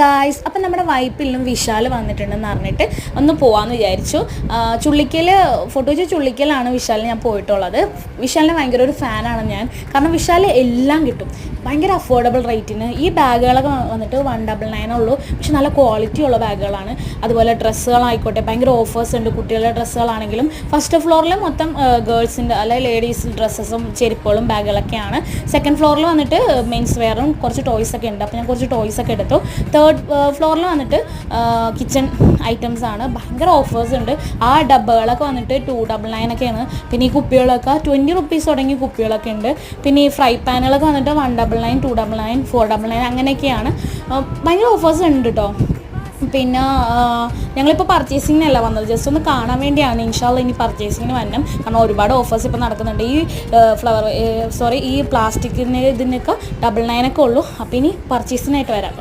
Guys, അപ്പം നമ്മുടെ വൈപ്പിലും വിശാൽ വന്നിട്ടുണ്ടെന്ന് പറഞ്ഞിട്ട് ഒന്ന് പോകാമെന്ന് വിചാരിച്ചു. ചുള്ളിക്കൽ ഫോട്ടോച്ച് ചുള്ളിക്കലാണ് വിശാലിന് ഞാൻ പോയിട്ടുള്ളത്. വിശാലിന് ഭയങ്കര ഒരു ഫാനാണ് ഞാൻ. കാരണം വിശാൽ എല്ലാം കിട്ടും ഭയങ്കര അഫോർഡബിൾ റേറ്റിന്. ഈ ബാഗുകളൊക്കെ വന്നിട്ട് 199 ഉള്ളൂ, പക്ഷെ നല്ല ക്വാളിറ്റി ഉള്ള ബാഗുകളാണ്. അതുപോലെ ഡ്രസ്സുകളായിക്കോട്ടെ ഭയങ്കര ഓഫേഴ്സ് ഉണ്ട്. കുട്ടികളുടെ ഡ്രസ്സുകളാണെങ്കിലും ഫസ്റ്റ് ഫ്ലോറിൽ മൊത്തം ഗേൾസിൻ്റെ അല്ലെങ്കിൽ ലേഡീസ് ഡ്രസ്സസും ചെരുപ്പുകളും ബാഗുകളൊക്കെയാണ്. സെക്കൻഡ് ഫ്ലോറിൽ വന്നിട്ട് മെൻസ് വെയറും കുറച്ച് ടോയ്സൊക്കെ ഉണ്ട്. അപ്പോൾ ഞാൻ കുറച്ച് ടോയ്സൊക്കെ എടുത്തു. തേർഡ് ഫ്ലോറിൽ വന്നിട്ട് കിച്ചൺ ഐറ്റംസ് ആണ്. ഭയങ്കര ഓഫേഴ്സ് ഉണ്ട്. ആ ഡബ്ബകളൊക്കെ വന്നിട്ട് 299 ഒക്കെയാണ്. പിന്നെ ഈ കുപ്പികളൊക്കെ 20 റുപ്പീസ് തുടങ്ങിയ കുപ്പികളൊക്കെ ഉണ്ട്. പിന്നെ ഈ ഫ്രൈ പാനുകളൊക്കെ വന്നിട്ട് 199, 299, 499 അങ്ങനെയൊക്കെയാണ്. ഭയങ്കര ഓഫേഴ്സ് ഉണ്ട് കേട്ടോ. പിന്നെ ഞങ്ങളിപ്പോൾ പർച്ചേസിങ്ങിനല്ല വന്നത്, ജസ്റ്റ് ഒന്ന് കാണാൻ വേണ്ടിയാണ്. ഇൻഷാല്ല ഇനി പർച്ചേസിങ്ങിന് വരണം. കാരണം ഒരുപാട് ഓഫേഴ്സ് ഇപ്പോൾ നടക്കുന്നുണ്ട്. ഈ ഈ പ്ലാസ്റ്റിക്കിന് ഇതിനൊക്കെ 99 ഒക്കെ ഉള്ളൂ. അപ്പോൾ ഇനി പർച്ചേസിനായിട്ട് വരാം.